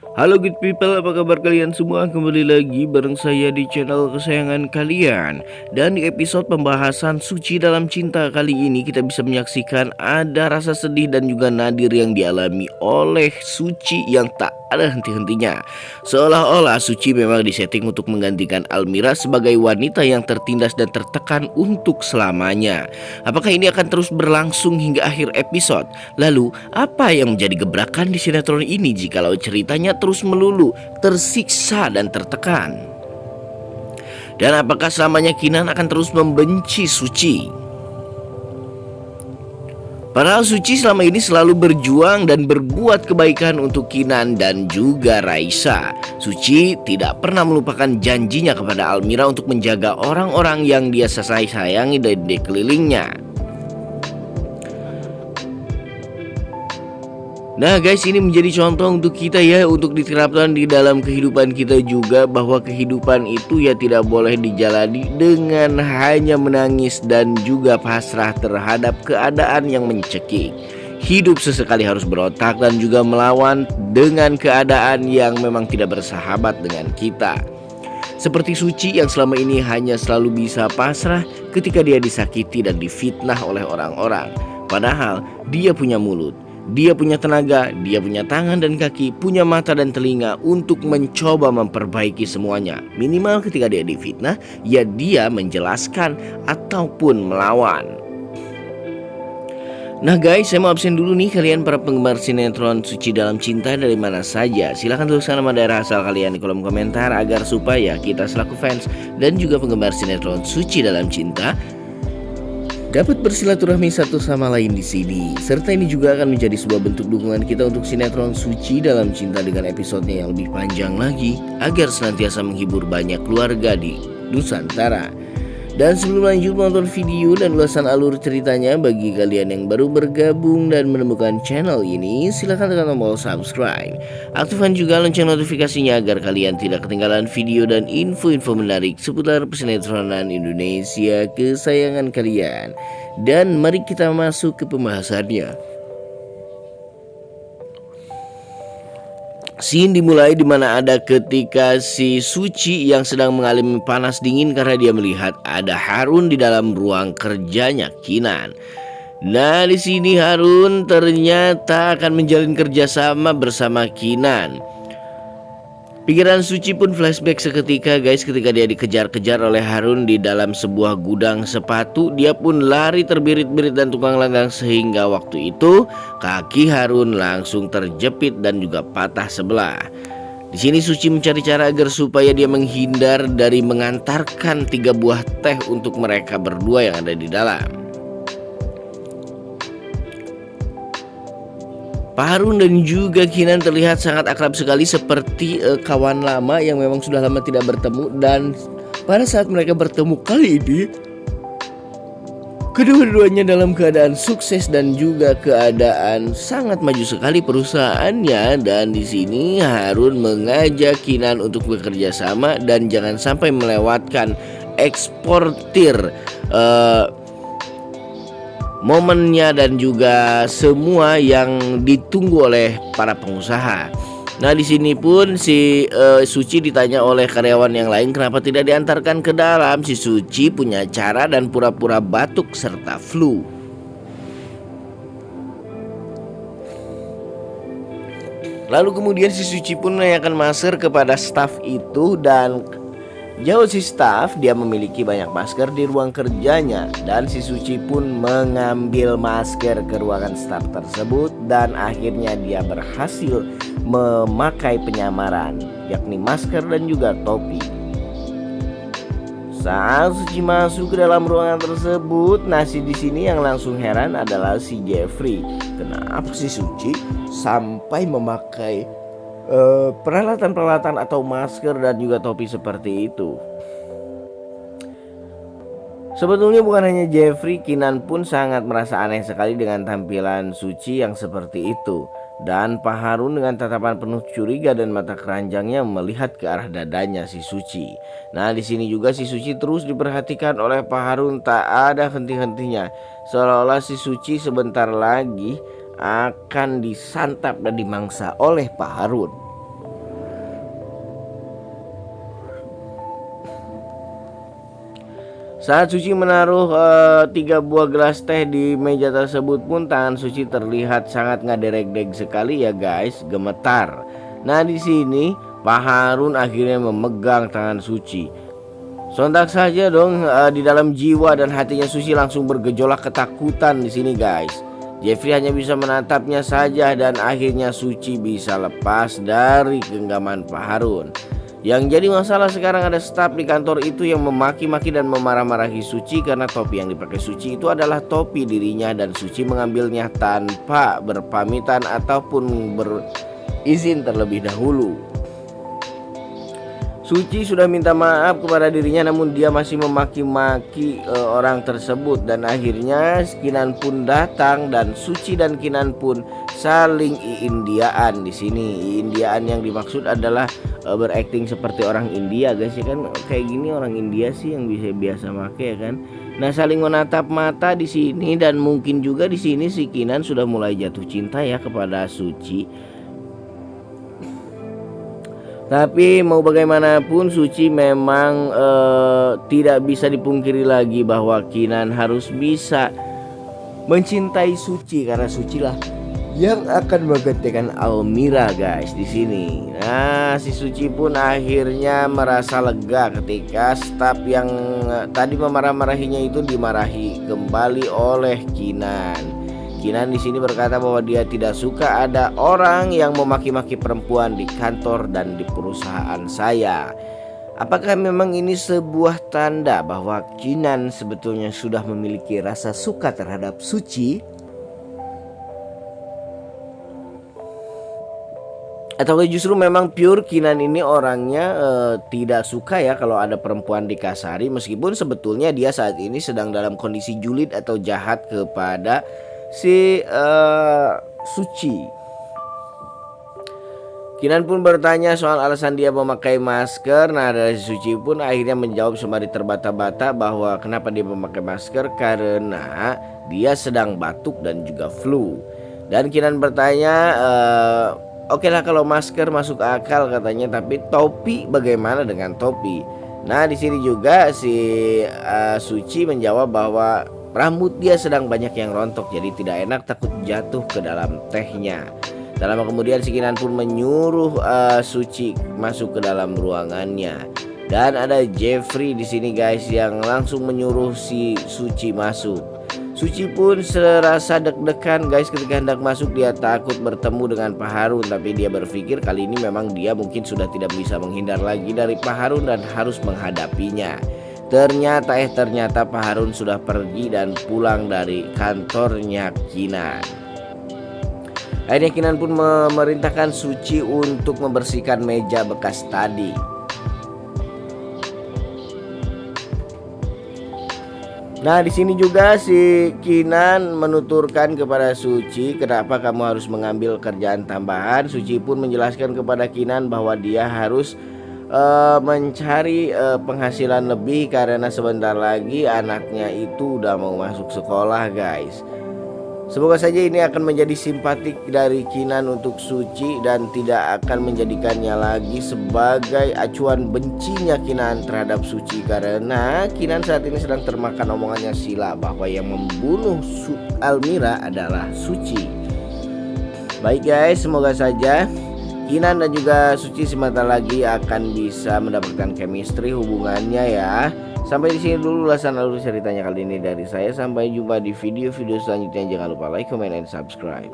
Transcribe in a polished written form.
Halo good people, apa kabar kalian semua? Kembali lagi bareng saya di channel kesayangan kalian. Dan di episode pembahasan suci dalam cinta kali ini kita bisa menyaksikan ada rasa sedih dan juga nadir yang dialami oleh Suci yang tak ada henti-hentinya. Seolah-olah Suci memang disetting untuk menggantikan Almira sebagai wanita yang tertindas dan tertekan untuk selamanya. Apakah ini akan terus berlangsung hingga akhir episode? Lalu, apa yang menjadi gebrakan di sinetron ini jikalau ceritanya terus melulu tersiksa dan tertekan? Dan apakah selamanya Kinan akan terus membenci Suci? Padahal Suci selama ini selalu berjuang dan berbuat kebaikan untuk Kinan dan juga Raisa. Suci tidak pernah melupakan janjinya kepada Almira untuk menjaga orang-orang yang dia sayangi dari sekelilingnya. Nah guys, ini menjadi contoh untuk kita ya, untuk diterapkan di dalam kehidupan kita juga, bahwa kehidupan itu ya tidak boleh dijalani dengan hanya menangis dan juga pasrah terhadap keadaan yang mencekik. Hidup sesekali harus berotak dan juga melawan dengan keadaan yang memang tidak bersahabat dengan kita. Seperti Suci yang selama ini hanya selalu bisa pasrah ketika dia disakiti dan difitnah oleh orang-orang. Padahal dia punya mulut, dia punya tenaga, dia punya tangan dan kaki, punya mata dan telinga untuk mencoba memperbaiki semuanya. Minimal ketika dia difitnah, ya dia menjelaskan ataupun melawan. Nah guys, saya mau absen dulu nih. Kalian para penggemar sinetron Suci dalam Cinta dari mana saja, silahkan tuliskan nama daerah asal kalian di kolom komentar agar supaya kita selaku fans dan juga penggemar sinetron Suci dalam Cinta dapat bersilaturahmi satu sama lain di sini. Serta ini juga akan menjadi sebuah bentuk dukungan kita untuk sinetron Suci dalam Cinta dengan episodenya yang lebih panjang lagi, agar senantiasa menghibur banyak keluarga di Nusantara. Dan sebelum lanjut menonton video dan ulasan alur ceritanya, bagi kalian yang baru bergabung dan menemukan channel ini, silahkan tekan tombol subscribe. Aktifkan juga lonceng notifikasinya agar kalian tidak ketinggalan video dan info-info menarik seputar persinetronan Indonesia kesayangan kalian. Dan mari kita masuk ke pembahasannya. Scene dimulai di mana ada ketika si Suci yang sedang mengalami panas dingin karena dia melihat ada Harun di dalam ruang kerjanya Kinan. Nah, di sini Harun ternyata akan menjalin kerjasama bersama Kinan. Pikiran Suci pun flashback seketika guys, ketika dia dikejar-kejar oleh Harun di dalam sebuah gudang sepatu. Dia pun lari terbirit-birit dan tukang langgang sehingga waktu itu kaki Harun langsung terjepit dan juga patah sebelah. Di sini Suci mencari cara agar supaya dia menghindar dari mengantarkan 3 buah teh untuk mereka berdua yang ada di dalam. Pak Harun dan juga Kinan terlihat sangat akrab sekali, seperti kawan lama yang memang sudah lama tidak bertemu. Dan pada saat mereka bertemu kali ini, kedua-duanya dalam keadaan sukses dan juga keadaan sangat maju sekali perusahaannya. Dan di sini Harun mengajak Kinan untuk bekerja sama dan jangan sampai melewatkan eksportir momennya dan juga semua yang ditunggu oleh para pengusaha. Nah, di sini pun si Suci ditanya oleh karyawan yang lain kenapa tidak diantarkan ke dalam. Si Suci punya cara dan pura-pura batuk serta flu. Lalu kemudian si Suci pun menanyakan masker kepada staf itu, dan jauh si staf dia memiliki banyak masker di ruang kerjanya. Dan si Suci pun mengambil masker ke ruangan staf tersebut, dan akhirnya dia berhasil memakai penyamaran, yakni masker dan juga topi. Saat Suci masuk ke dalam ruangan tersebut, di sini yang langsung heran adalah si Jeffrey. Kenapa si Suci sampai memakai peralatan-peralatan atau masker dan juga topi seperti itu? Sebetulnya bukan hanya Jeffrey, Kinan pun sangat merasa aneh sekali dengan tampilan Suci yang seperti itu. Dan Pak Harun dengan tatapan penuh curiga dan mata keranjangnya melihat ke arah dadanya si Suci. Nah, di sini juga si Suci terus diperhatikan oleh Pak Harun tak ada henti-hentinya. Seolah-olah si Suci sebentar lagi akan disantap dan dimangsa oleh Pak Harun. Saat Suci menaruh 3 buah gelas teh di meja tersebut pun tangan Suci terlihat sangat ngaderek-dek sekali ya guys, gemetar. Nah di sini Pak Harun akhirnya memegang tangan Suci. Sontak saja dong di dalam jiwa dan hatinya Suci langsung bergejolak ketakutan di sini guys. Jeffrey hanya bisa menatapnya saja dan akhirnya Suci bisa lepas dari genggaman Pak Harun. Yang jadi masalah sekarang ada staf di kantor itu yang memaki-maki dan memarah-marahi Suci karena topi yang dipakai Suci itu adalah topi dirinya dan Suci mengambilnya tanpa berpamitan ataupun berizin terlebih dahulu. Suci sudah minta maaf kepada dirinya namun dia masih memaki-maki orang tersebut dan akhirnya Kinan pun datang dan Suci dan Kinan pun saling iindiaan di sini. Iindiaan yang dimaksud adalah berakting seperti orang India guys ya kan, kayak gini orang India sih yang bisa biasa make ya kan. Nah saling menatap mata di sini dan mungkin juga di sini si Kinan sudah mulai jatuh cinta ya kepada Suci. Tapi mau bagaimanapun Suci memang tidak bisa dipungkiri lagi bahwa Kinan harus bisa mencintai Suci karena Suci lah yang akan menggantikan Almira guys di sini. Nah si Suci pun akhirnya merasa lega ketika staf yang tadi memarah-marahinya itu dimarahi kembali oleh Kinan. Kinan di sini berkata bahwa dia tidak suka ada orang yang memaki-maki perempuan di kantor dan di perusahaan saya. Apakah memang ini sebuah tanda bahwa Kinan sebetulnya sudah memiliki rasa suka terhadap Suci? Atau justru memang pure Kinan ini orangnya tidak suka ya kalau ada perempuan dikasari, meskipun sebetulnya dia saat ini sedang dalam kondisi julid atau jahat kepada si Suci. Kinan pun bertanya soal alasan dia memakai masker. Nah dari Suci pun akhirnya menjawab sembari terbata-bata bahwa kenapa dia memakai masker karena dia sedang batuk dan juga flu. Dan Kinan bertanya oke lah kalau masker masuk akal katanya, tapi topi bagaimana dengan topi? Nah di sini juga si Suci menjawab bahwa rambut dia sedang banyak yang rontok jadi tidak enak, takut jatuh ke dalam tehnya. Tak lama kemudian si Kinan pun menyuruh Suci masuk ke dalam ruangannya. Dan ada Jeffrey di sini guys yang langsung menyuruh si Suci masuk. Suci pun serasa deg-degan guys ketika hendak masuk. Dia takut bertemu dengan Pak Harun, tapi dia berpikir kali ini memang dia mungkin sudah tidak bisa menghindar lagi dari Pak Harun dan harus menghadapinya. Ternyata Pak Harun sudah pergi dan pulang dari kantornya Kinan. Akhirnya Kinan pun memerintahkan Suci untuk membersihkan meja bekas tadi. Nah di sini juga si Kinan menuturkan kepada Suci kenapa kamu harus mengambil kerjaan tambahan. Suci pun menjelaskan kepada Kinan bahwa dia harus mencari penghasilan lebih karena sebentar lagi anaknya itu udah mau masuk sekolah guys. Semoga saja ini akan menjadi simpatik dari Kinan untuk Suci dan tidak akan menjadikannya lagi sebagai acuan bencinya Kinan terhadap Suci, karena Kinan saat ini sedang termakan omongannya Sila bahwa yang membunuh Almira adalah Suci. Baik guys, semoga saja Kinan dan juga Suci sebentar lagi akan bisa mendapatkan chemistry hubungannya ya. Sampai di sini dulu ulasan alur ceritanya kali ini dari saya. Sampai jumpa di video-video selanjutnya. Jangan lupa like, comment, and subscribe.